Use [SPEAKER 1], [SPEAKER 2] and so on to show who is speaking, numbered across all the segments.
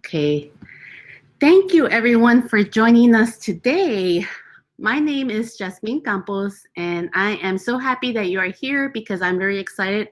[SPEAKER 1] Okay. Thank you, everyone, for joining us today. My name is Jasmine Campos, and I am so happy that you are here because I'm very excited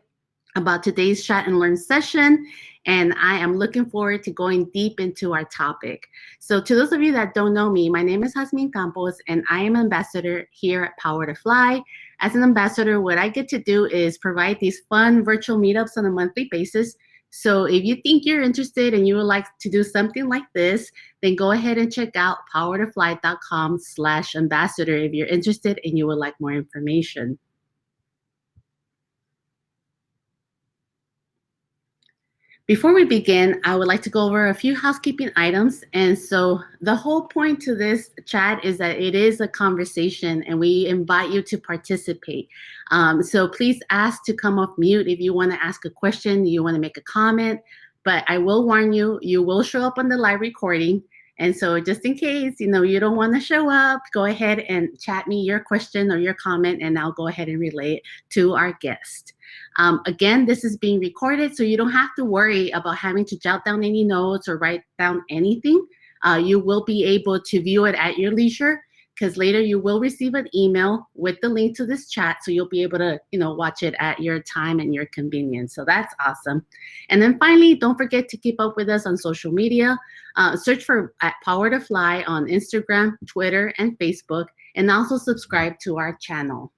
[SPEAKER 1] about today's Chat and Learn session, and I am looking forward to going deep into our topic. So to those of you that don't know me, my name is Jasmine Campos, and I am ambassador here at Power to Fly. As an ambassador, what I get to do is provide these fun virtual meetups on a monthly basis. So if you think you're interested and you would like to do something like this, then go ahead and check out powertofly.com/ambassador if you're interested and you would like more information. Before we begin, I would like to go over a few housekeeping items. And so the whole point to this chat is that it is a conversation and we invite you to participate. So please ask to come off mute if you want to ask a question, you want to make a comment. But I will warn you, you will show up on the live recording. And so just in case, you don't want to show up, go ahead and chat me your question or your comment, and I'll go ahead and relay it to our guest. Again, this is being recorded, so you don't have to worry about having to jot down any notes or write down anything. You will be able to view it at your leisure, because later you will receive an email with the link to this chat, so you'll be able to, watch it at your time and your convenience. So that's awesome. And then finally, don't forget to keep up with us on social media. Search for at Power to Fly on Instagram, Twitter, and Facebook, and also subscribe to our channel.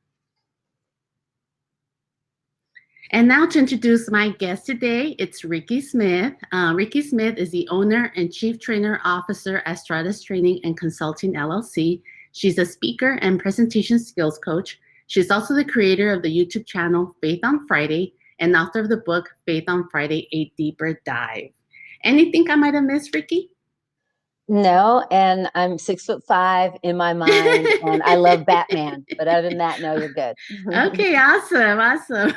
[SPEAKER 1] And now to introduce my guest today, it's Ricky Smith. Ricky Smith is the owner and chief trainer officer at Stratus Training and Consulting, LLC. She's a speaker and presentation skills coach. She's also the creator of the YouTube channel Faith on Friday and author of the book Faith on Friday, A Deeper Dive. Anything I might have missed, Ricky?
[SPEAKER 2] No, and I'm 6'5" in my mind, and I love Batman. But other than that, no, you're good.
[SPEAKER 1] Okay, awesome.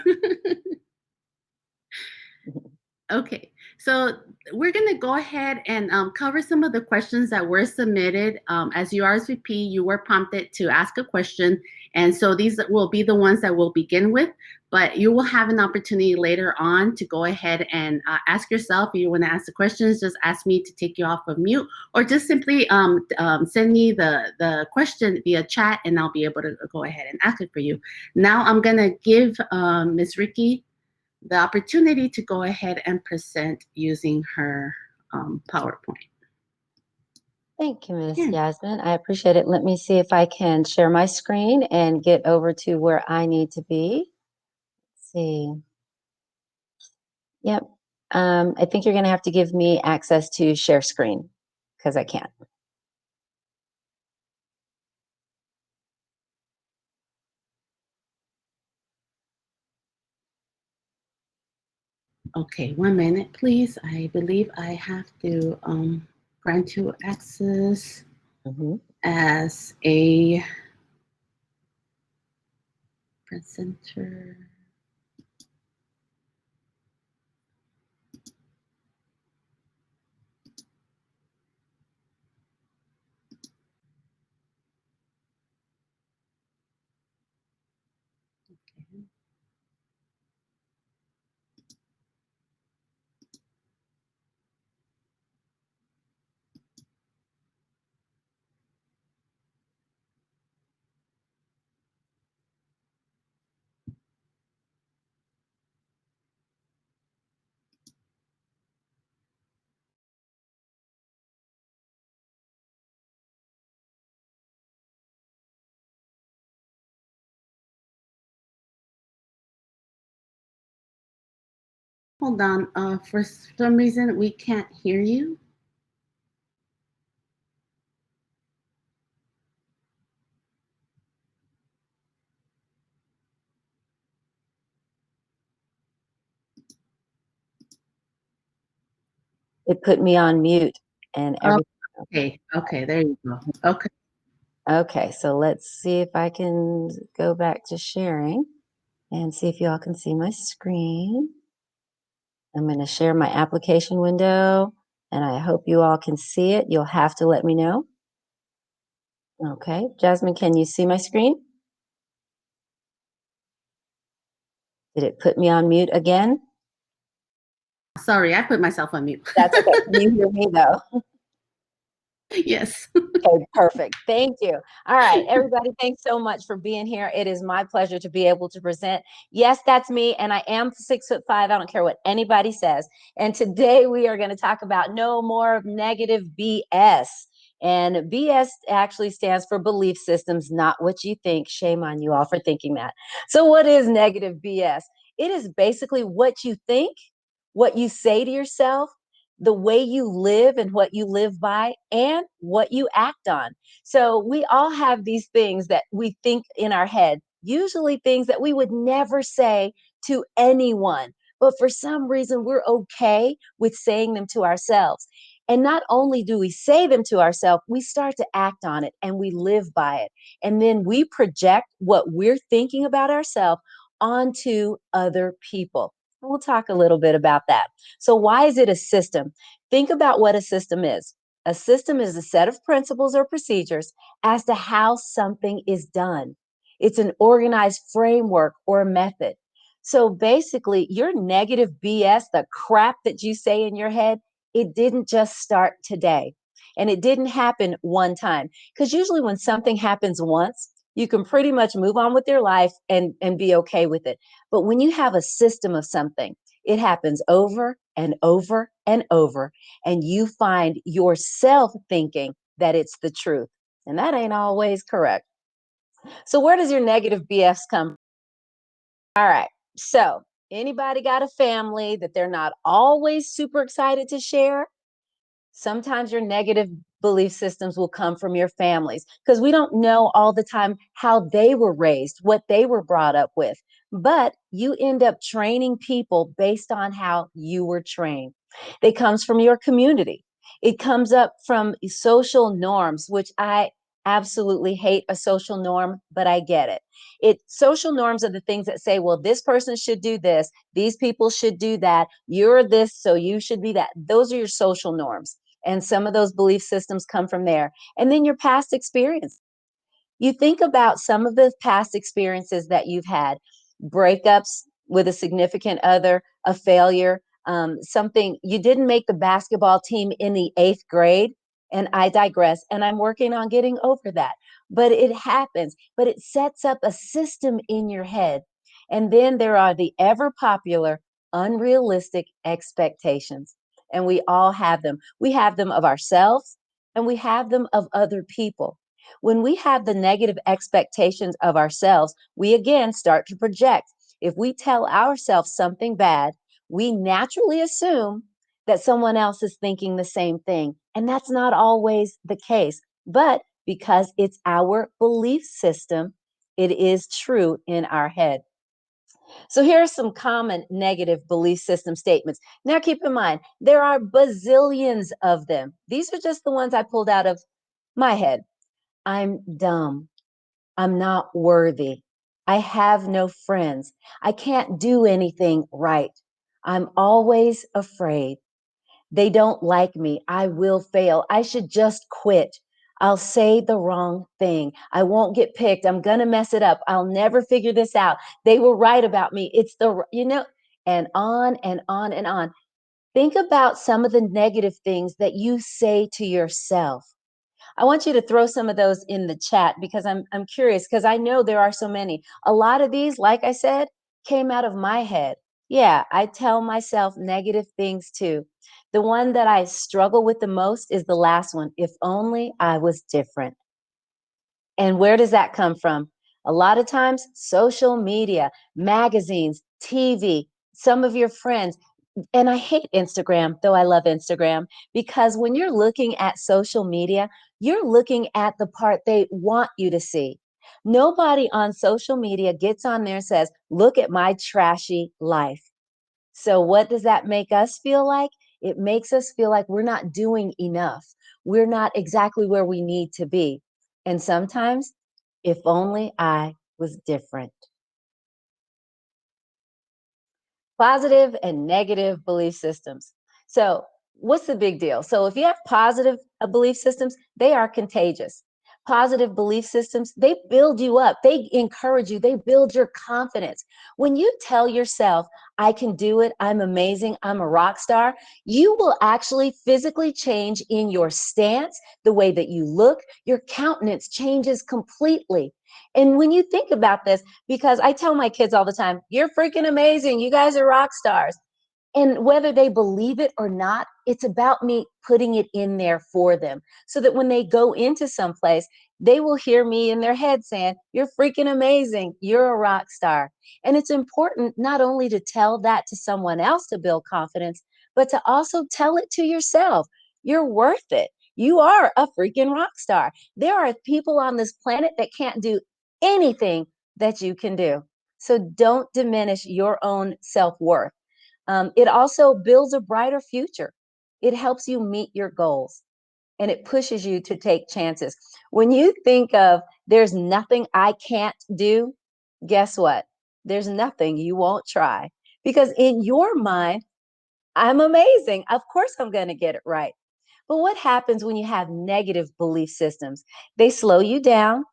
[SPEAKER 1] Okay, so we're going to go ahead and cover some of the questions that were submitted. As you RSVP, you were prompted to ask a question, and so these will be the ones that we'll begin with, but you will have an opportunity later on to go ahead and ask yourself if you want to ask the questions. Just ask me to take you off of mute, or just simply send me the question via chat, and I'll be able to go ahead and ask it for you. Now I'm going to give Ms. Ricky the opportunity to go ahead and present using her PowerPoint.
[SPEAKER 2] Thank you, Ms. Yasmin. I appreciate it. Let me see if I can share my screen and get over to where I need to be. Let's see. Yep. I think you're going to have to give me access to share screen because I can't.
[SPEAKER 1] Okay, 1 minute, please. I believe I have to grant you access as a presenter. Okay. Hold on. For some reason, we can't hear you.
[SPEAKER 2] It put me on mute and everything.
[SPEAKER 1] Okay, there you go. Okay.
[SPEAKER 2] Okay, so let's see if I can go back to sharing and see if you all can see my screen. I'm going to share my application window, and I hope you all can see it. You'll have to let me know. Okay, Jasmine, can you see my screen? Did it put me on mute again?
[SPEAKER 1] Sorry, I put myself on mute.
[SPEAKER 2] That's okay. Can you hear me though?
[SPEAKER 1] Yes.
[SPEAKER 2] Okay, perfect. Thank you. All right, everybody, thanks so much for being here. It is my pleasure to be able to present. Yes, that's me, and I am 6'5". I don't care what anybody says. And today we are going to talk about no more negative BS. And BS actually stands for belief systems, not what you think. Shame on you all for thinking that. So, what is negative BS? It is basically what you think, what you say to yourself, the way you live and what you live by, and what you act on. So we all have these things that we think in our head, usually things that we would never say to anyone. But for some reason, we're okay with saying them to ourselves. And not only do we say them to ourselves, we start to act on it and we live by it. And then we project what we're thinking about ourselves onto other people. We'll talk a little bit about that. So, why is it a system? Think about what a system is. A system is a set of principles or procedures as to how something is done. It's an organized framework or method. So basically, your negative BS, the crap that you say in your head, it didn't just start today. And it didn't happen one time. Because usually, when something happens once, you can pretty much move on with your life and be okay with it. But when you have a system of something, it happens over and over and over, and you find yourself thinking that it's the truth. And that ain't always correct. So, where does your negative BS come from? All right. So, anybody got a family that they're not always super excited to share? Sometimes your negative belief systems will come from your families because we don't know all the time how they were raised, what they were brought up with. But you end up training people based on how you were trained. It comes from your community. It comes up from social norms, which I absolutely hate a social norm, but I get it. Social norms are the things that say, well, this person should do this, these people should do that, you're this, so you should be that. Those are your social norms. And some of those belief systems come from there. And then your past experience. You think about some of the past experiences that you've had, breakups with a significant other, a failure, something you didn't make the basketball team in the 8th grade. And I digress, and I'm working on getting over that. But it happens, but it sets up a system in your head. And then there are the ever popular unrealistic expectations. And we all have them. We have them of ourselves and we have them of other people. When we have the negative expectations of ourselves, we again start to project. If we tell ourselves something bad, we naturally assume that someone else is thinking the same thing. And that's not always the case. But because it's our belief system, it is true in our head. So here are some common negative belief system statements. Now keep in mind, there are bazillions of them. These are just the ones I pulled out of my head. I'm dumb. I'm not worthy. I have no friends. I can't do anything right. I'm always afraid. They don't like me. I will fail. I should just quit. I'll say the wrong thing. I won't get picked. I'm going to mess it up. I'll never figure this out. They were right about me. And on and on and on. Think about some of the negative things that you say to yourself. I want you to throw some of those in the chat because I'm curious because I know there are so many. A lot of these, like I said, came out of my head. Yeah, I tell myself negative things too. The one that I struggle with the most is the last one. If only I was different. And where does that come from? A lot of times, social media, magazines, TV, some of your friends. And I hate Instagram, though I love Instagram, because when you're looking at social media, you're looking at the part they want you to see. Nobody on social media gets on there and says, look at my trashy life. So, what does that make us feel like? It makes us feel like we're not doing enough. We're not exactly where we need to be. And sometimes, if only I was different. Positive and negative belief systems. So, what's the big deal? So, if you have positive belief systems, they are contagious. positive belief systems, they build you up, they encourage you, they build your confidence. When you tell yourself, I can do it, I'm amazing, I'm a rock star, you will actually physically change in your stance, the way that you look, your countenance changes completely. And when you think about this, because I tell my kids all the time, you're freaking amazing, you guys are rock stars. And whether they believe it or not, it's about me putting it in there for them so that when they go into some place, they will hear me in their head saying, you're freaking amazing. You're a rock star. And it's important not only to tell that to someone else to build confidence, but to also tell it to yourself. You're worth it. You are a freaking rock star. There are people on this planet that can't do anything that you can do. So don't diminish your own self worth. It also builds a brighter future. It helps you meet your goals and it pushes you to take chances. When you think of there's nothing I can't do, guess what? There's nothing you won't try because in your mind, I'm amazing. Of course, I'm going to get it right. But what happens when you have negative belief systems? They slow you down,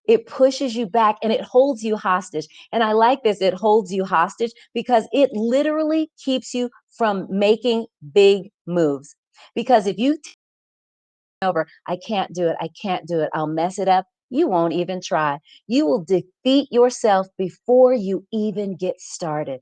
[SPEAKER 2] it pushes you back, and it holds you hostage. And I like this, it holds you hostage because it literally keeps you from making big moves. Because if you over, I can't do it, I can't do it, I'll mess it up, you won't even try. You will defeat yourself before you even get started.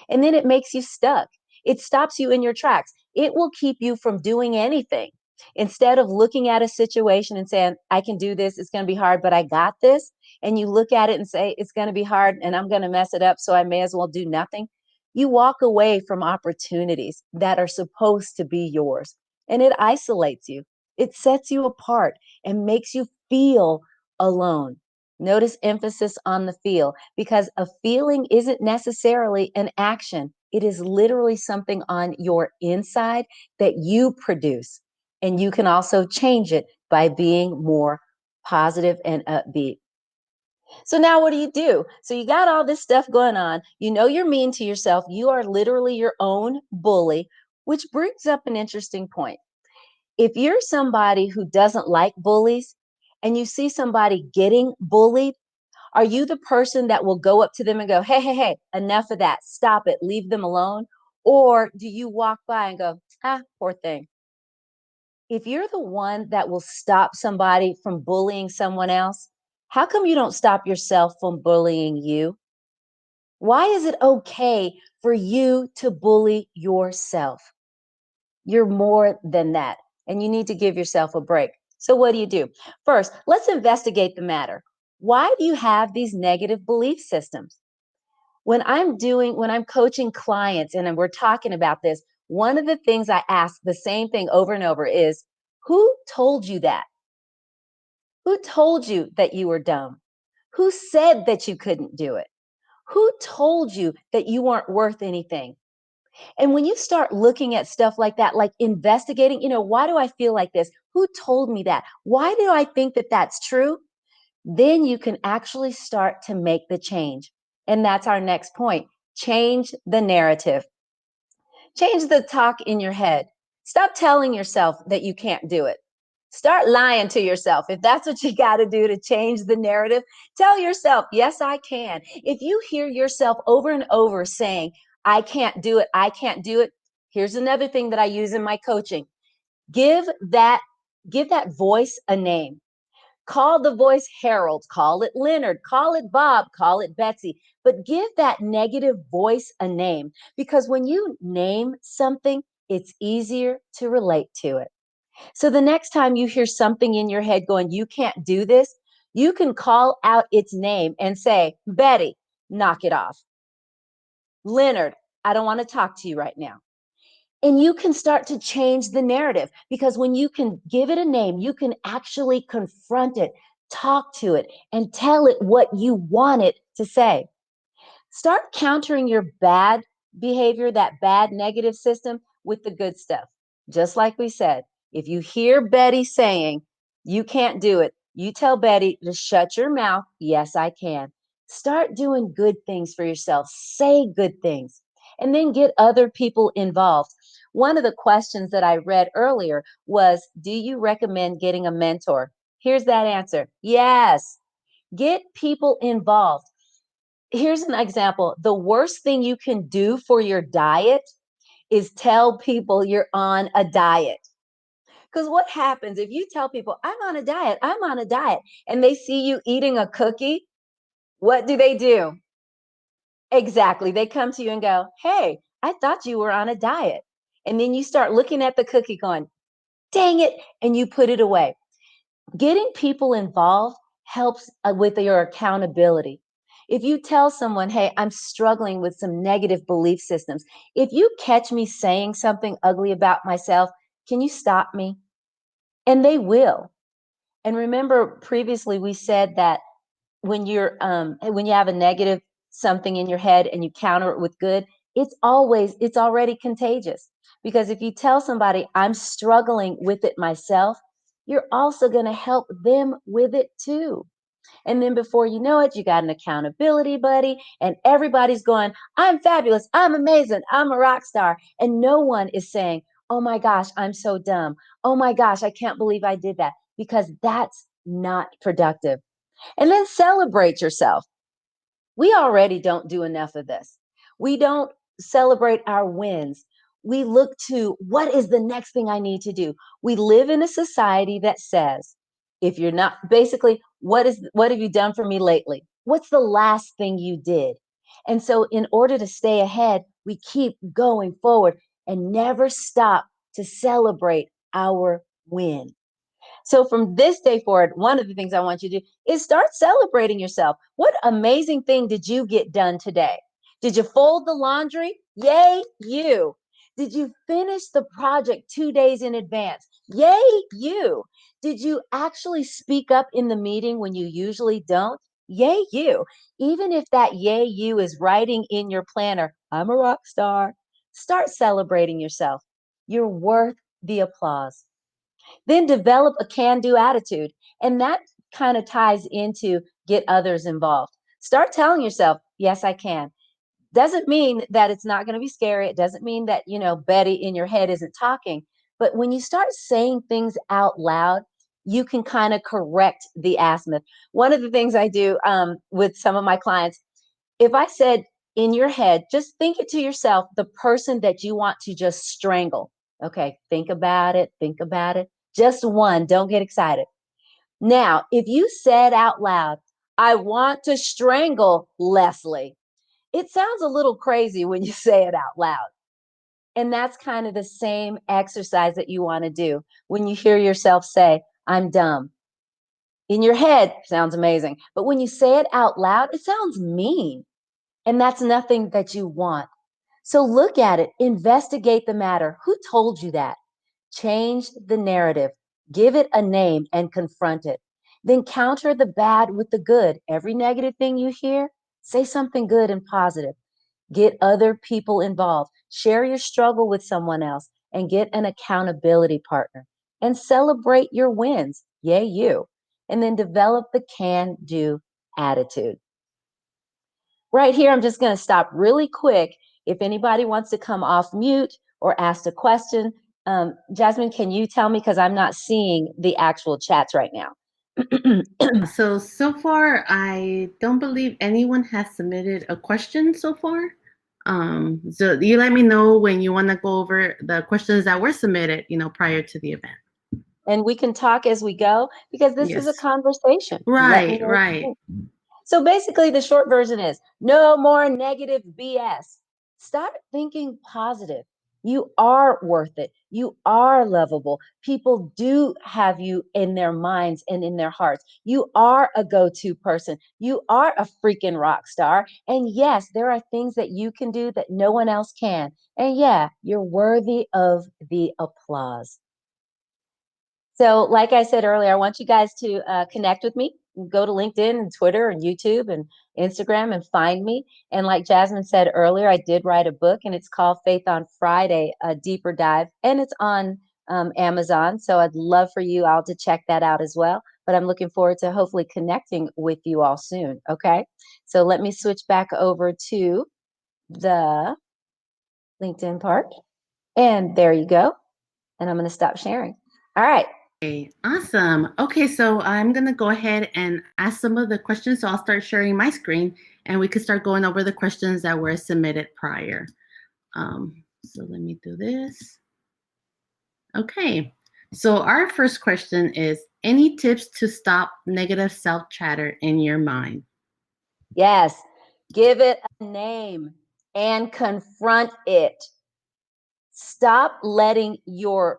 [SPEAKER 2] And then it makes you stuck. It stops you in your tracks. It will keep you from doing anything. Instead of looking at a situation and saying, I can do this, it's going to be hard, but I got this. And you look at it and say, it's going to be hard and I'm going to mess it up, so I may as well do nothing. You walk away from opportunities that are supposed to be yours, and it isolates you. It sets you apart and makes you feel alone. Notice emphasis on the feel because a feeling isn't necessarily an action. It is literally something on your inside that you produce. And you can also change it by being more positive and upbeat. So now what do you do? So you got all this stuff going on. You know you're mean to yourself. You are literally your own bully, which brings up an interesting point. If you're somebody who doesn't like bullies and you see somebody getting bullied, are you the person that will go up to them and go, hey, hey, hey, enough of that, stop it, leave them alone? Or do you walk by and go, ah, poor thing? If you're the one that will stop somebody from bullying someone else, how come you don't stop yourself from bullying you? Why is it okay for you to bully yourself? You're more than that, and you need to give yourself a break. So, what do? First, let's investigate the matter. Why do you have these negative belief systems? When I'm coaching clients and we're talking about this, one of the things I ask the same thing over and over is, who told you that? Who told you that you were dumb? Who said that you couldn't do it? Who told you that you weren't worth anything? And when you start looking at stuff like that, like investigating, why do I feel like this? Who told me that? Why do I think that that's true? Then you can actually start to make the change. And that's our next point. Change the narrative. Change the talk in your head. Stop telling yourself that you can't do it. Start lying to yourself. If that's what you got to do to change the narrative, tell yourself, yes, I can. If you hear yourself over and over saying, I can't do it, I can't do it, here's another thing that I use in my coaching. Give that give that voice a name. Call the voice Harold, call it Leonard, call it Bob, call it Betsy, but give that negative voice a name because when you name something, it's easier to relate to it. So the next time you hear something in your head going, you can't do this, you can call out its name and say, Betty, knock it off. Leonard, I don't want to talk to you right now. And you can start to change the narrative because when you can give it a name, you can actually confront it, talk to it, and tell it what you want it to say. Start countering your bad behavior, that bad negative system, with the good stuff. Just like we said, if you hear Betty saying, you can't do it, you tell Betty to shut your mouth. Yes, I can. Start doing good things for yourself. Say good things and then get other people involved. One of the questions that I read earlier was, do you recommend getting a mentor? Here's that answer. Yes. Get people involved. Here's an example. The worst thing you can do for your diet is tell people you're on a diet. Because what happens if you tell people, I'm on a diet, and they see you eating a cookie? What do? Exactly. They come to you and go, hey, I thought you were on a diet. And then you start looking at the cookie going, dang it, and you put it away. Getting people involved helps with your accountability. If you tell someone, hey, I'm struggling with some negative belief systems, if you catch me saying something ugly about myself, can you stop me? And they will. And remember, previously we said that when you have a negative something in your head and you counter it with good, it's already contagious. Because if you tell somebody I'm struggling with it myself, you're also going to help them with it too. And then before you know it, you got an accountability buddy, and everybody's going, I'm fabulous, I'm amazing, I'm a rock star. And no one is saying, oh my gosh, I'm so dumb. Oh my gosh, I can't believe I did that, because that's not productive. And then celebrate yourself. We already don't do enough of this. We don't celebrate our wins. We look to what is the next thing I need to do. We live in a society that says, if you're not, basically, what have you done for me lately? What's the last thing you did? And so in order to stay ahead, we keep going forward and never stop to celebrate our win. So from this day forward, one of the things I want you to do is start celebrating yourself. What amazing thing did you get done today? Did you fold the laundry? Yay, you. Did you finish the project 2 days in advance? Yay, you. Did you actually speak up in the meeting when you usually don't? Yay, you. Even if that yay, you is writing in your planner, I'm a rock star. Start celebrating yourself. You're worth the applause. Then develop a can do attitude. And that kind of ties into get others involved. Start telling yourself, yes, I can. Doesn't mean that it's not going to be scary. It doesn't mean that, Betty in your head isn't talking. But when you start saying things out loud, you can kind of correct the azimuth. One of the things I do with some of my clients, if I said in your head, just think it to yourself, the person that you want to just strangle. Okay, think about it, think about it. Just one, don't get excited. Now, if you said out loud, I want to strangle Leslie, it sounds a little crazy when you say it out loud. And that's kind of the same exercise that you want to do when you hear yourself say, I'm dumb. In your head, sounds amazing. But when you say it out loud, it sounds mean. And that's nothing that you want. So look at it, investigate the matter. Who told you that? Change the narrative, give it a name, and confront it. Then counter the bad with the good. Every negative thing you hear, say something good and positive. Get other people involved. Share your struggle with someone else and get an accountability partner. And celebrate your wins. Yay, you. And then develop the can do attitude. Right here, I'm just going to stop really quick. If anybody wants to come off mute or ask a question, Jasmine, can you tell me? Because I'm not seeing the actual chats right now.
[SPEAKER 1] So far, I don't believe anyone has submitted a question so far. So you let me know when you want to go over the questions that were submitted, prior to the event.
[SPEAKER 2] And we can talk as we go because this is a
[SPEAKER 1] Yes.
[SPEAKER 2] conversation. Let me
[SPEAKER 1] Right,
[SPEAKER 2] know what you
[SPEAKER 1] right.
[SPEAKER 2] think. So basically, the short version is no more negative BS. Start thinking positive. You are worth it. You are lovable. People do have you in their minds and in their hearts. You are a go to person. You are a freaking rock star. And yes, there are things that you can do that no one else can. And yeah, you're worthy of the applause. So, like I said earlier, I want you guys to connect with me. Go to LinkedIn and Twitter and YouTube and Instagram and find me. And like Jasmine said earlier, I did write a book and it's called Faith on Friday, a deeper dive, and it's on Amazon. So I'd love for you all to check that out as well. But I'm looking forward to hopefully connecting with you all soon. Okay. So let me switch back over to the LinkedIn part. And there you go. And I'm going to stop sharing. All right.
[SPEAKER 1] Okay, awesome. Okay, so I'm going to go ahead and ask some of the questions. So I'll start sharing my screen and we could start going over the questions that were submitted prior. So let me do this. Okay, so our first question is, any tips to stop negative self chatter in your mind?
[SPEAKER 2] Yes, give it a name and confront it. Stop letting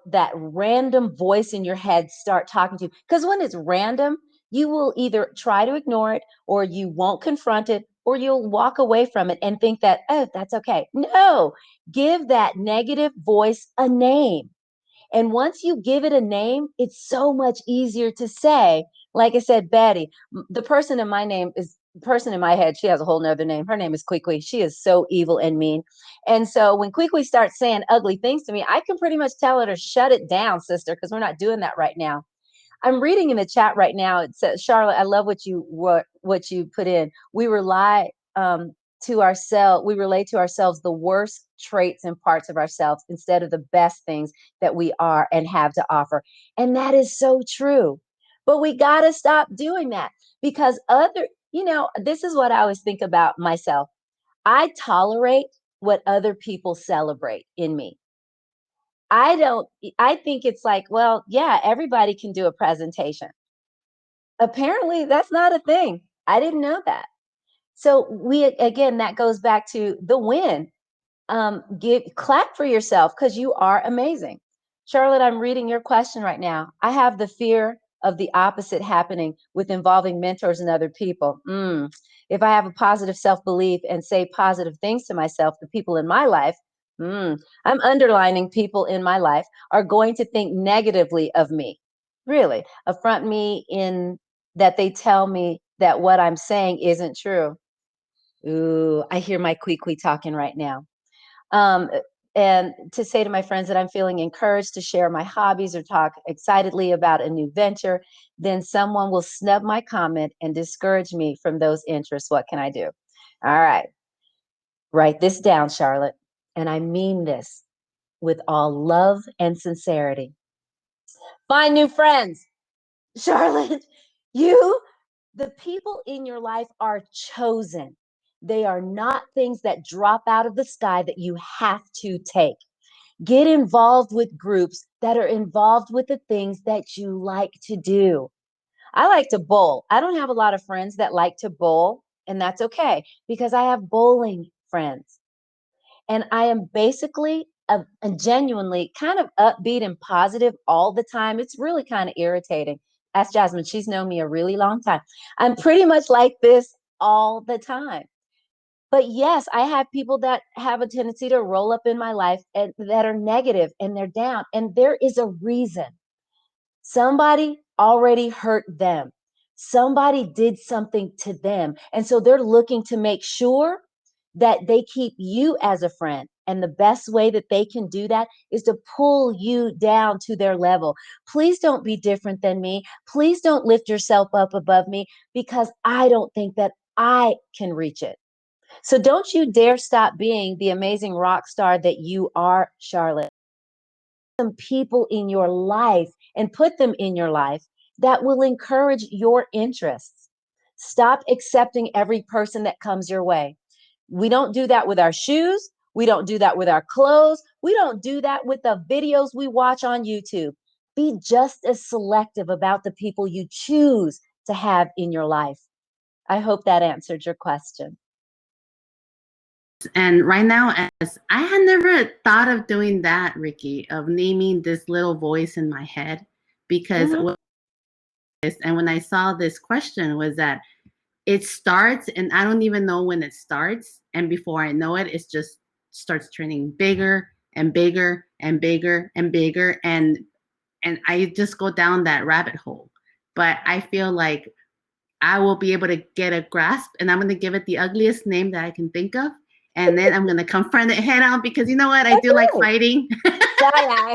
[SPEAKER 2] that random voice in your head start talking to you, because when it's random, you will either try to ignore it, or you won't confront it, or you'll walk away from it and think that, oh, that's okay. No, give that negative voice a name. And once you give it a name, it's so much easier to say. Like I said, Betty, the person in my name is person in my head. She has a whole nother name. Her name is Quickly. She is so evil and mean. And so when Quickly starts saying ugly things to me, I can pretty much tell her to shut it down, sister, because we're not doing that right now. I'm reading in the chat right now. It says, Charlotte, I love what you put in. We rely to ourselves. We relate to ourselves the worst traits and parts of ourselves instead of the best things that we are and have to offer. And that is so true. But we got to stop doing that, because this is what I always think about myself. I tolerate what other people celebrate in me. I don't, I think it's like, well, yeah, everybody can do a presentation. Apparently, that's not a thing. I didn't know that. So again, that goes back to the win. Give clap for yourself, because you are amazing. Charlotte, I'm reading your question right now. I have the fear of the opposite happening with involving mentors and other people. If I have a positive self-belief and say positive things to myself, the people in my life, I'm underlining people in my life are going to think negatively of me. Really, affront me in that they tell me that what I'm saying isn't true. Ooh, I hear my Kwee talking right now. Um, and to say to my friends that I'm feeling encouraged to share my hobbies or talk excitedly about a new venture, then someone will snub my comment and discourage me from those interests. What can I do? All right, write this down, Charlotte. And I mean this with all love and sincerity. Find new friends. Charlotte, the people in your life are chosen. They are not things that drop out of the sky that you have to take. Get involved with groups that are involved with the things that you like to do. I like to bowl. I don't have a lot of friends that like to bowl, and that's okay, because I have bowling friends. And I am basically a genuinely kind of upbeat and positive all the time. It's really kind of irritating. Ask Jasmine, she's known me a really long time. I'm pretty much like this all the time. But yes, I have people that have a tendency to roll up in my life and that are negative and they're down. And there is a reason. Somebody already hurt them. Somebody did something to them. And so they're looking to make sure that they keep you as a friend. And the best way that they can do that is to pull you down to their level. Please don't be different than me. Please don't lift yourself up above me, because I don't think that I can reach it. So don't you dare stop being the amazing rock star that you are, Charlotte. Some people in your life and put them in your life that will encourage your interests. Stop accepting every person that comes your way. We don't do that with our shoes. We don't do that with our clothes. We don't do that with the videos we watch on YouTube. Be just as selective about the people you choose to have in your life. I hope that answered your question.
[SPEAKER 1] And right now, as I had never thought of doing that, Ricky, of naming this little voice in my head, because
[SPEAKER 2] Mhm.
[SPEAKER 1] and when I saw this question was that it starts and I don't even know when it starts, and before I know it, it just starts turning bigger and bigger and bigger and bigger, and I just go down that rabbit hole. But I feel like I will be able to get a grasp, and I'm going to give it the ugliest name that I can think of. And then I'm going to confront it head on, because you know what? I do like
[SPEAKER 2] Okay.
[SPEAKER 1] fighting.
[SPEAKER 2] Aye,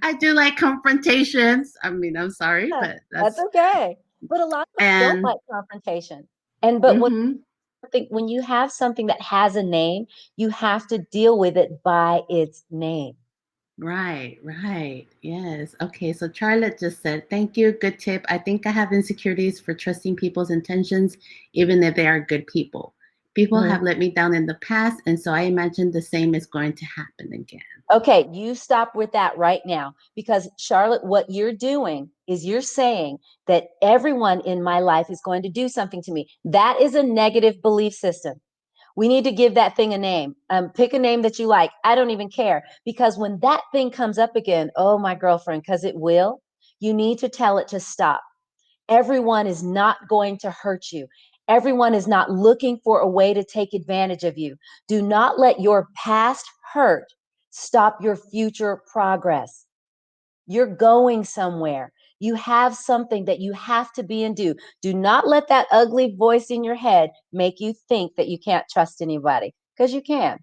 [SPEAKER 1] I do like confrontations. I mean, I'm sorry,
[SPEAKER 2] aye.
[SPEAKER 1] but
[SPEAKER 2] That's
[SPEAKER 1] that's,
[SPEAKER 2] okay. But a lot of us don't
[SPEAKER 1] and
[SPEAKER 2] like confrontation. And but
[SPEAKER 1] mm-hmm.
[SPEAKER 2] when you have something that has a name, you have to deal with it by its name.
[SPEAKER 1] Right, right. Yes. Okay. So Charlotte just said, thank you. Good tip. I think I have insecurities for trusting people's intentions, even if they are good people. People
[SPEAKER 2] Mhm.
[SPEAKER 1] have let me down in the past, and so I imagine the same is going to happen again.
[SPEAKER 2] Okay, you stop with that right now because Charlotte, what you're doing is you're saying that everyone in my life is going to do something to me. That is a negative belief system. We need to give that thing a name. Pick a name that you like. I don't even care because when that thing comes up again, oh, my girlfriend, because it will, you need to tell it to stop. Everyone is not going to hurt you. Everyone is not looking for a way to take advantage of you. Do not let your past hurt stop your future progress. You're going somewhere. You have something that you have to be and do. Do not let that ugly voice in your head make you think that you can't trust anybody because you can.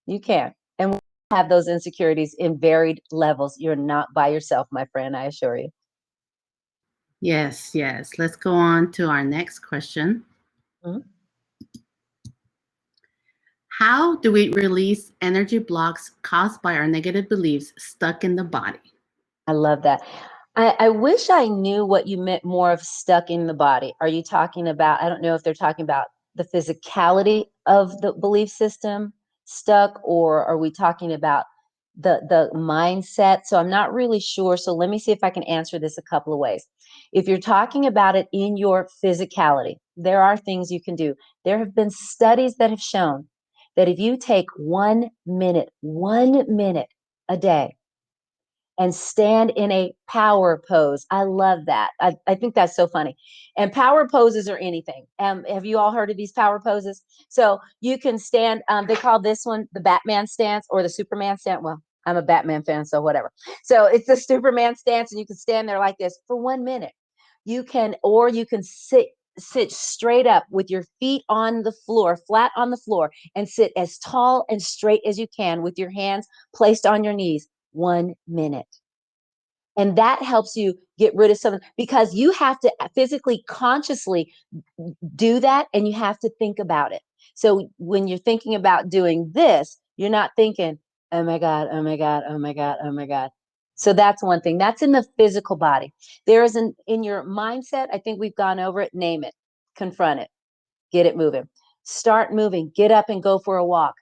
[SPEAKER 2] You can. And we have those insecurities in varied levels. You're not by yourself, my friend, I assure you.
[SPEAKER 1] Yes, yes. Let's go on to our next question.
[SPEAKER 2] Mhm.
[SPEAKER 1] How do we release energy blocks caused by our negative beliefs stuck in the body?
[SPEAKER 2] I love that. I wish I knew what you meant more of stuck in the body. Are you talking about, I don't know if they're talking about the physicality of the belief system stuck, or are we talking about the mindset? So I'm not really sure. So let me see if I can answer this a couple of ways. If you're talking about it in your physicality, there are things you can do. There have been studies that have shown that if you take 1 minute a day and stand in a power pose. I love that. I think that's so funny. And power poses are anything. Have you all heard of these power poses? So you can stand, they call this one the Batman stance or the Superman stance. Well, I'm a Batman fan, so whatever. So it's the Superman stance, and you can stand there like this for 1 minute. You can, or you can sit straight up with your feet on the floor, flat on the floor, and sit as tall and straight as you can with your hands placed on your knees. 1 minute. And that helps you get rid of something because you have to physically, consciously do that and you have to think about it. So when you're thinking about doing this, you're not thinking, oh my God, oh my God, oh my God, oh my God. So that's one thing. That's in the physical body. There is an in your mindset, I think we've gone over it, name it, confront it, get it moving. Start moving, get up and go for a walk.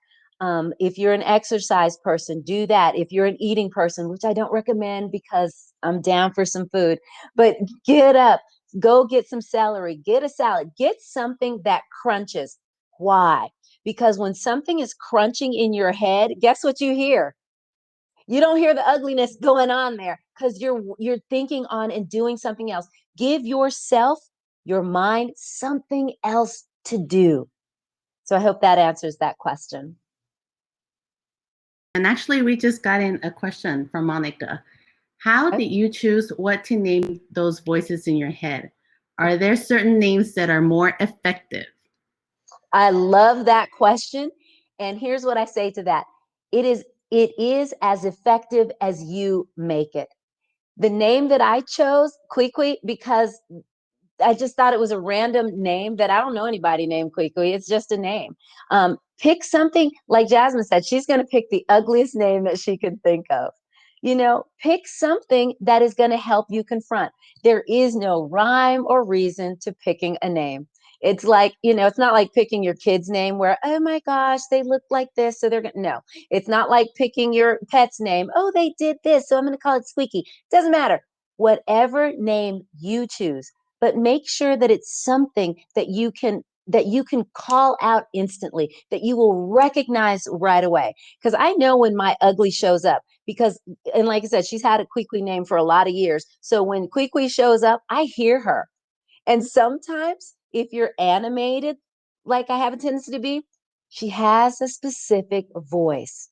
[SPEAKER 2] If you're an exercise person, do that. If you're an eating person, which I don't recommend because I'm down for some food, but get up, go get some celery, get a salad, get something that crunches. Why? Because when something is crunching in your head, guess what you hear? You don't hear the ugliness going on there because you're thinking on and doing something else. Give yourself, your mind, something else to do. So I hope that answers that question.
[SPEAKER 1] And actually, we just got in a question from Monica. How
[SPEAKER 2] Okay.
[SPEAKER 1] did you choose what to name those voices in your head? Are there certain names that are more effective?
[SPEAKER 2] I love that question. And here's what I say to that. It is as effective as you make it. The name that I chose, Kwikwi, because I just thought it was a random name that I don't know anybody named Kwikwi. It's just a name. Pick something like Jasmine said, she's going to pick the ugliest name that she could think of. Pick something that is going to help you confront. There is no rhyme or reason to picking a name. It's like, it's not like picking your kid's name where, oh my gosh, they look like this. So they're going to, no, it's not like picking your pet's name. Oh, they did this. So I'm going to call it Squeaky. Doesn't matter. Whatever name you choose, but make sure that it's something that you can call out instantly, that you will recognize right away. Because I know when my ugly shows up, because, and like I said, she's had a Kwikwi name for a lot of years. So when Kwikwi shows up, I hear her. And sometimes if you're animated, like I have a tendency to be, she has a specific voice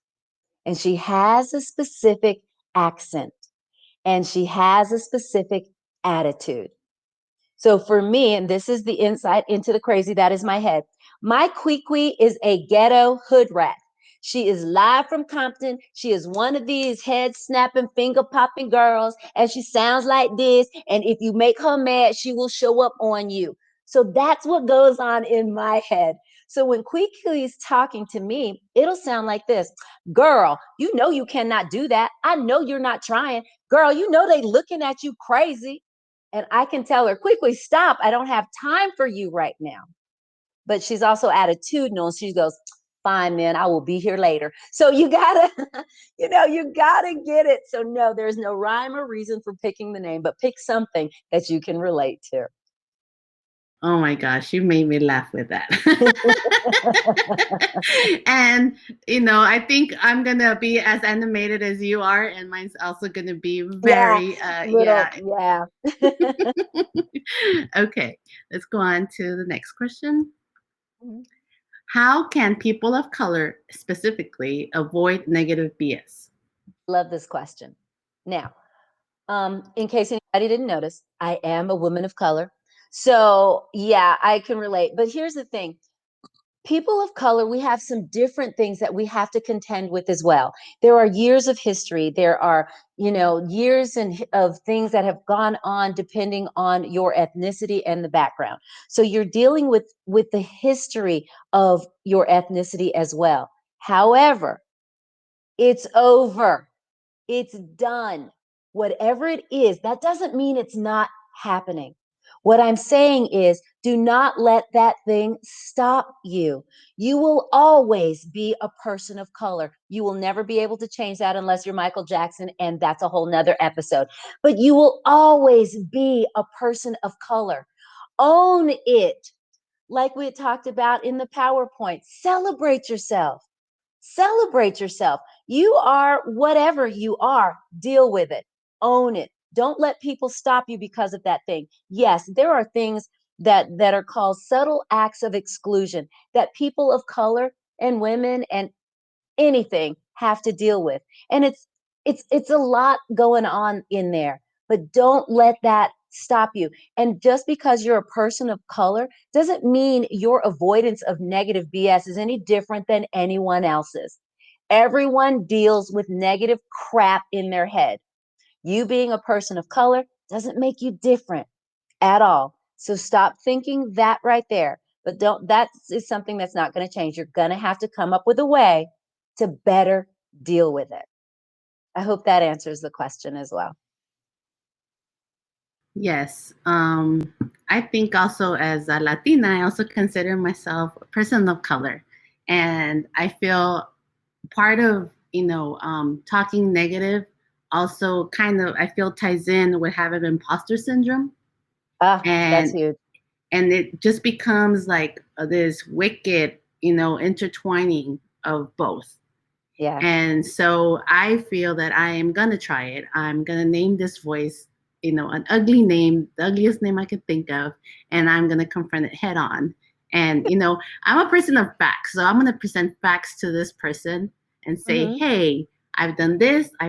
[SPEAKER 2] and she has a specific accent and she has a specific attitude. So for me, and this is the insight into the crazy that is my head, my Kwikwi is a ghetto hood rat. She is live from Compton. She is one of these head snapping, finger popping girls, and she sounds like this. And if you make her mad, she will show up on you. So that's what goes on in my head. So when Quickly is talking to me, it'll sound like this. Girl, you know you cannot do that. I know you're not trying. Girl, you know they looking at you crazy. And I can tell her, Quickly, stop. I don't have time for you right now. But she's also attitudinal. She goes, fine, man, I will be here later. So you gotta, you gotta get it. So no, there's no rhyme or reason for picking the name, but pick something that you can relate to.
[SPEAKER 1] Oh my gosh, you made me laugh with that. And I think I'm gonna be as animated as you are, and mine's also gonna be
[SPEAKER 2] Yeah,
[SPEAKER 1] very
[SPEAKER 2] little,
[SPEAKER 1] yeah.
[SPEAKER 2] yeah.
[SPEAKER 1] Okay, let's go on to the next question.
[SPEAKER 2] Mhm.
[SPEAKER 1] How can people of color specifically avoid negative BS?
[SPEAKER 2] Love this question. Now, in case anybody didn't notice, I am a woman of color. So yeah, I can relate. But here's the thing. People of color, we have some different things that we have to contend with as well. There are years of history. There are, years of things that have gone on depending on your ethnicity and the background. So you're dealing with the history of your ethnicity as well. However, it's over. It's done. Whatever it is, that doesn't mean it's not happening. What I'm saying is, do not let that thing stop you. You will always be a person of color. You will never be able to change that unless you're Michael Jackson, and that's a whole nother episode. But you will always be a person of color. Own it. Like we had talked about in the PowerPoint, celebrate yourself. Celebrate yourself. You are whatever you are, deal with it, own it. Don't let people stop you because of that thing. Yes, there are things that are called subtle acts of exclusion that people of color and women and anything have to deal with. And it's a lot going on in there, but don't let that stop you. And just because you're a person of color doesn't mean your avoidance of negative BS is any different than anyone else's. Everyone deals with negative crap in their head. You being a person of color doesn't make you different at all. So stop thinking that right there. But don't, that is something that's not going to change. You're going to have to come up with a way to better deal with it. I hope that answers the question as well.
[SPEAKER 1] Yes. I think also as a Latina, I also consider myself a person of color. And I feel part of, talking negative also kind of, I feel ties in with having imposter syndrome.
[SPEAKER 2] Ah, that's
[SPEAKER 1] And
[SPEAKER 2] huge.
[SPEAKER 1] and it just becomes like this wicked, intertwining of both.
[SPEAKER 2] Yeah.
[SPEAKER 1] And so I feel that I am going to try it. I'm going to name this voice, an ugly name, the ugliest name I could think of, and I'm going to confront it head on. And, I'm a person of facts. So I'm going to present facts to this person and say,
[SPEAKER 2] Hmm.
[SPEAKER 1] hey, I've done this,
[SPEAKER 2] There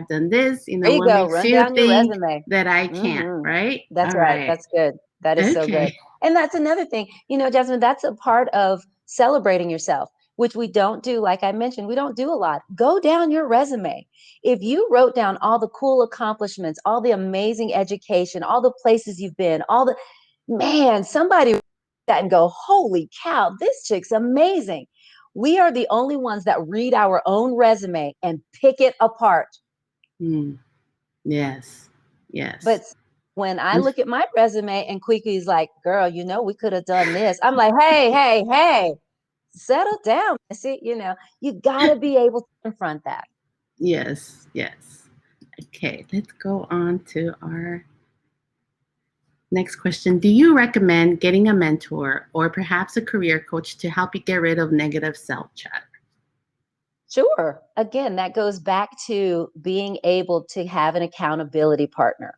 [SPEAKER 2] you
[SPEAKER 1] what
[SPEAKER 2] go.
[SPEAKER 1] makes
[SPEAKER 2] Run
[SPEAKER 1] you
[SPEAKER 2] down your
[SPEAKER 1] think
[SPEAKER 2] resume.
[SPEAKER 1] that I can't,
[SPEAKER 2] Hmm.
[SPEAKER 1] right?
[SPEAKER 2] That's
[SPEAKER 1] All
[SPEAKER 2] right.
[SPEAKER 1] right.
[SPEAKER 2] That's good. That is so good.
[SPEAKER 1] Okay.
[SPEAKER 2] And that's another thing, Jasmine, that's a part of celebrating yourself, which we don't do. Like I mentioned, we don't do a lot. Go down your resume. If you wrote down all the cool accomplishments, all the amazing education, all the places you've been, man, somebody that and go, holy cow, this chick's amazing. We are the only ones that read our own resume and pick it apart.
[SPEAKER 1] Mm, yes.
[SPEAKER 2] But
[SPEAKER 1] Yes.
[SPEAKER 2] when I look at my resume and Quickly's like, girl, we could have done this. I'm like, hey, hey, hey, settle down. See, you got to be able to confront that.
[SPEAKER 1] Yes. Yes. Okay. Let's go on to our next question. Do you recommend getting a mentor or perhaps a career coach to help you get rid of negative self chatter?
[SPEAKER 2] Sure. Again, that goes back to being able to have an accountability partner.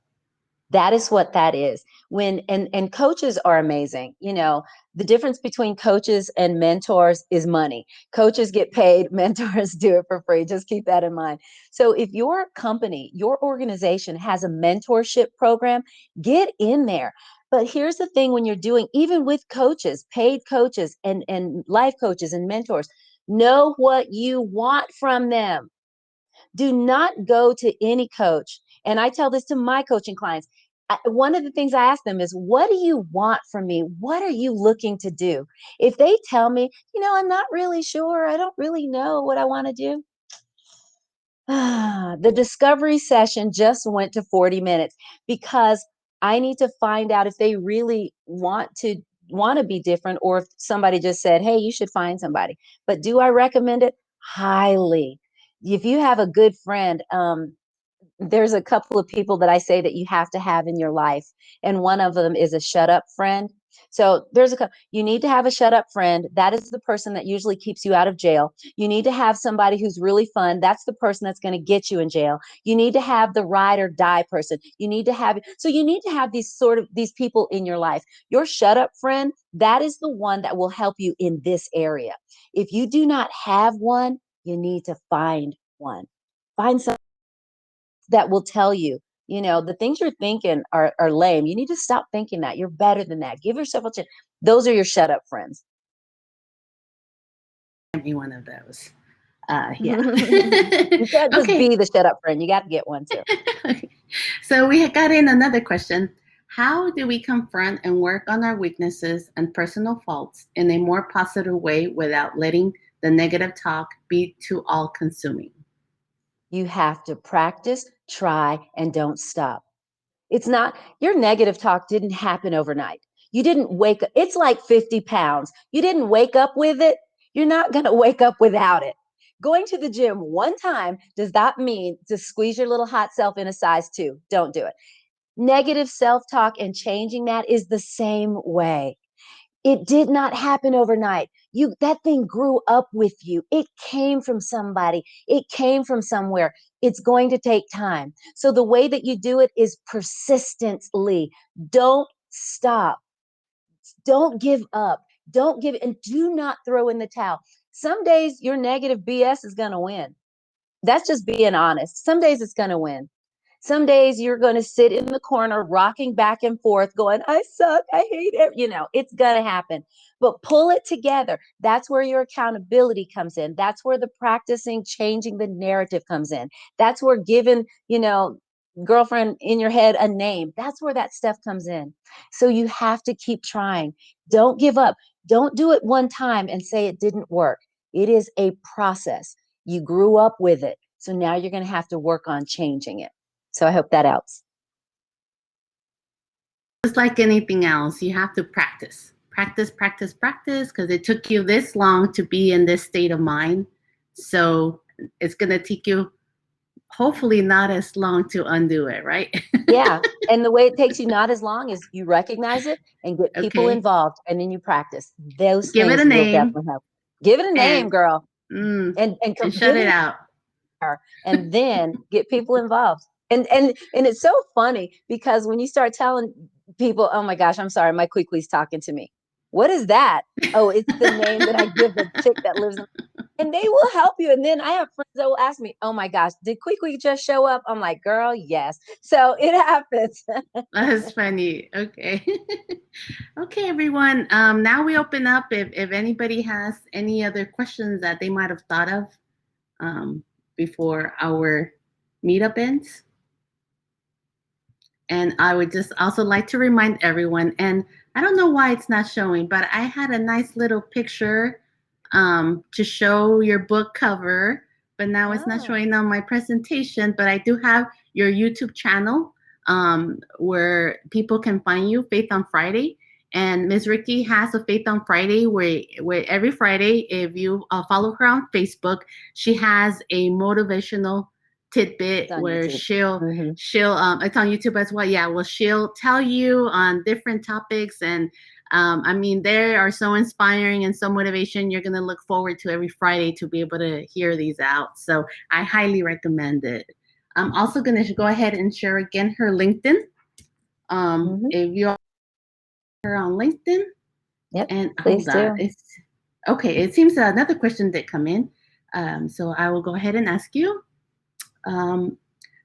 [SPEAKER 2] That is what that is. And coaches are amazing. The difference between coaches and mentors is money. Coaches get paid, mentors do it for free. Just keep that in mind. So if your company, your organization has a mentorship program, get in there. But here's the thing, when you're doing, even with coaches, paid coaches and life coaches and mentors, know what you want from them. Do not go to any coach. And I tell this to my coaching clients. one of the things I ask them is, what do you want from me? What are you looking to do? If they tell me, I'm not really sure, I don't really know what I want to do. The discovery session just went to 40 minutes because I need to find out if they really want to be different, or if somebody just said, hey, you should find somebody. But do I recommend it? Highly. If you have a good friend, there's a couple of people that I say that you have to have in your life, and one of them is a shut up friend. So you need to have a shut up friend. That is the person that usually keeps you out of jail. You need to have somebody who's really fun. That's the person that's going to get you in jail. You need to have the ride or die person. You need to have these people in your life. Your shut up friend, that is the one that will help you in this area. If you do not have one, you need to find one. Find some that will tell you, the things you're thinking are lame. You need to stop thinking that. You're better than that. Give yourself a chance. Those are your shut up friends.
[SPEAKER 1] Be one of those. Yeah.
[SPEAKER 2] You can't just
[SPEAKER 1] Okay.
[SPEAKER 2] be the shut up friend. You got to get one too.
[SPEAKER 1] So we got in another question. How do we confront and work on our weaknesses and personal faults in a more positive way without letting the negative talk be too all consuming?
[SPEAKER 2] You have to practice, try, and don't stop. It's not, your negative talk didn't happen overnight. You didn't wake up. It's like 50 pounds. You didn't wake up with it. You're not going to wake up without it. Going to the gym one time does not mean to squeeze your little hot self in a size 2. Don't do it. Negative self-talk and changing that is the same way. It did not happen overnight. That thing grew up with you. It came from somebody. It came from somewhere. It's going to take time. So the way that you do it is persistently. Don't stop. Don't give up. And do not throw in the towel. Some days your negative BS is going to win. That's just being honest. Some days it's going to win. Some days you're going to sit in the corner, rocking back and forth, going, I suck, I hate it. It's going to happen. But pull it together. That's where your accountability comes in. That's where the practicing, changing the narrative comes in. That's where giving, girlfriend in your head a name. That's where that stuff comes in. So you have to keep trying. Don't give up. Don't do it one time and say it didn't work. It is a process. You grew up with it. So now you're going to have to work on changing it. So I hope that helps.
[SPEAKER 1] Just like anything else, you have to practice, practice, practice, practice, because it took you this long to be in this state of mind. So it's going to take you hopefully not as long to undo it, right?
[SPEAKER 2] Yeah. And the way it takes you not as long is you recognize it and get people
[SPEAKER 1] Okay.
[SPEAKER 2] involved, and then you practice. Those
[SPEAKER 1] Give it
[SPEAKER 2] things
[SPEAKER 1] a
[SPEAKER 2] will
[SPEAKER 1] name
[SPEAKER 2] definitely help. Give it a name,
[SPEAKER 1] and
[SPEAKER 2] girl.
[SPEAKER 1] mm,
[SPEAKER 2] And
[SPEAKER 1] and shut
[SPEAKER 2] give
[SPEAKER 1] it
[SPEAKER 2] it
[SPEAKER 1] out.
[SPEAKER 2] and then get people involved. And it's so funny because when you start telling people, oh my gosh, I'm sorry, my Quickly's talking to me. What is that? Oh, it's the name that I give the chick that lives in, and they will help you. And then I have friends that will ask me, oh my gosh, did Quickly just show up? I'm like, girl, yes. So it happens.
[SPEAKER 1] That's funny. Okay. Okay, everyone. Now we open up if anybody has any other questions that they might have thought of um, before our meetup ends. And I would just also like to remind everyone, and I don't know why it's not showing, but I had a nice little picture to show your book cover, but now it's not showing on my presentation. But I do have your YouTube channel where people can find you, Faith on Friday. And Ms. Ricky has a Faith on Friday where every Friday, if you follow her on Facebook, she has a motivational tidbit where
[SPEAKER 2] YouTube.
[SPEAKER 1] she'll it's on YouTube as well. Yeah, well, she'll tell you on different topics, and I mean, they are so inspiring and so motivation. You're gonna look forward to every Friday to be able to hear these out. So I highly recommend it. I'm also gonna go ahead and share again her LinkedIn. If you are her on LinkedIn,
[SPEAKER 2] Yep.
[SPEAKER 1] and
[SPEAKER 2] Please
[SPEAKER 1] hold on,
[SPEAKER 2] do.
[SPEAKER 1] it's okay. It seems another question did come in, so I will go ahead and ask you. Um,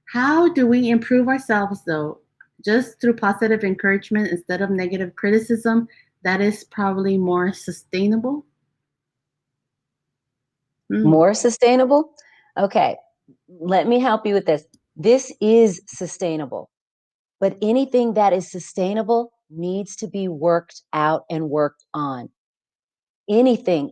[SPEAKER 1] how do we improve ourselves though? Just through positive encouragement instead of negative criticism, that is probably more sustainable.
[SPEAKER 2] More sustainable? Okay. Let me help you with this. This is sustainable, but anything that is sustainable needs to be worked out and worked on. Anything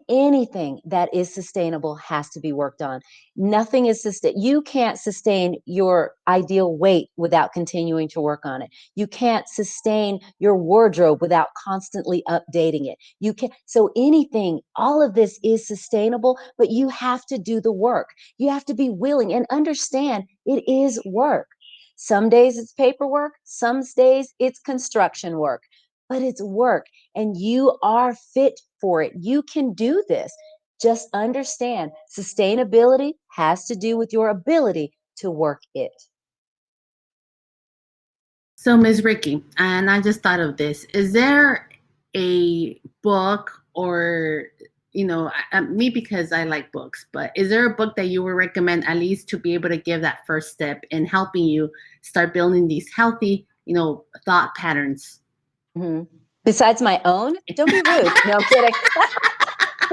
[SPEAKER 2] that is sustainable has to be worked on. Nothing is you can't sustain your ideal weight without continuing to work on it. You can't sustain your wardrobe without constantly updating it. You can so anything, all of this is sustainable, but you have to do the work. You have to be willing and understand it is work. Some days it's paperwork, some days it's construction work, but it's work and you are fit for it. You can do this. Just understand sustainability has to do with your ability to work it.
[SPEAKER 1] So, Ms. Ricky, and I just thought of this. Is there a book or, me because I like books, but is there a book that you would recommend at least to be able to give that first step in helping you start building these healthy, thought patterns?
[SPEAKER 2] Mm-hmm. Besides my own? Don't be rude. No, I'm kidding.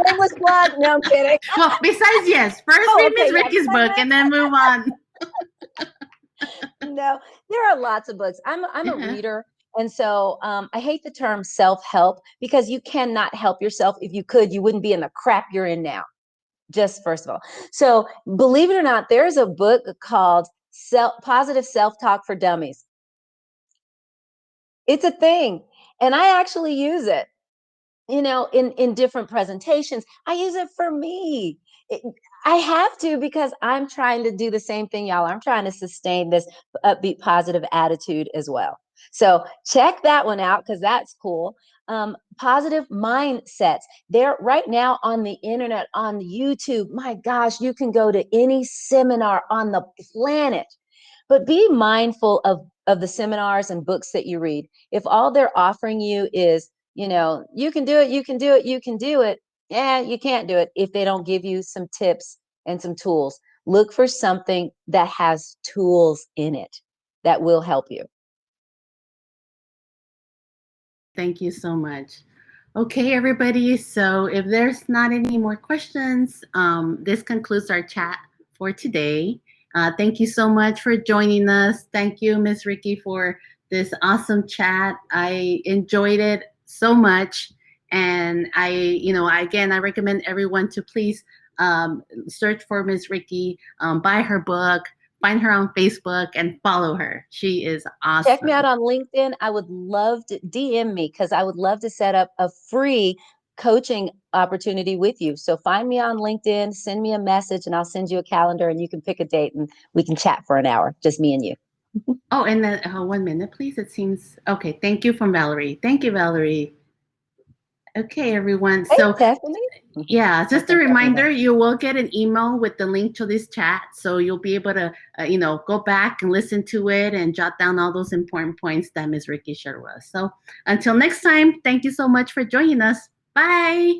[SPEAKER 2] Shameless plug. No, I'm kidding.
[SPEAKER 1] Well, besides, yes. First read Ms. Ricky's book and then move on.
[SPEAKER 2] No, there are lots of books. I'm a reader. And so I hate the term self-help because you cannot help yourself. If you could, you wouldn't be in the crap you're in now. Just first of all. So believe it or not, there's a book called Positive Self-Talk for Dummies. It's a thing. And I actually use it, in different presentations. I use it for me. I have to because I'm trying to do the same thing, y'all. I'm trying to sustain this upbeat, positive attitude as well. So check that one out because that's cool. Positive mindsets. They're right now on the internet, on YouTube. My gosh, you can go to any seminar on the planet. But be mindful of the seminars and books that you read. If all they're offering you is, you can do it, you can do it, you can do it. Yeah, you can't do it if they don't give you some tips and some tools. Look for something that has tools in it that will help you.
[SPEAKER 1] Thank you so much. Okay, everybody. So if there's not any more questions, this concludes our chat for today. Thank you so much for joining us. Thank you, Ms. Ricky, for this awesome chat. I enjoyed it so much. And I recommend everyone to please search for Ms. Ricky, buy her book, find her on Facebook, and follow her. She is awesome.
[SPEAKER 2] Check me out on LinkedIn. I would love to DM me because I would love to set up a free coaching opportunity with you. So find me on LinkedIn, send me a message, and I'll send you a calendar and you can pick a date and we can chat for an hour, just me and you.
[SPEAKER 1] Oh, and then 1 minute, please. It seems okay. Thank you from Valerie. Thank you, Valerie. Okay, everyone.
[SPEAKER 2] Hey,
[SPEAKER 1] So,
[SPEAKER 2] Stephanie.
[SPEAKER 1] yeah, just a reminder, you will get an email with the link to this chat. So you'll be able to, go back and listen to it and jot down all those important points that Ms. Ricky shared with us. So until next time, thank you so much for joining us. Bye.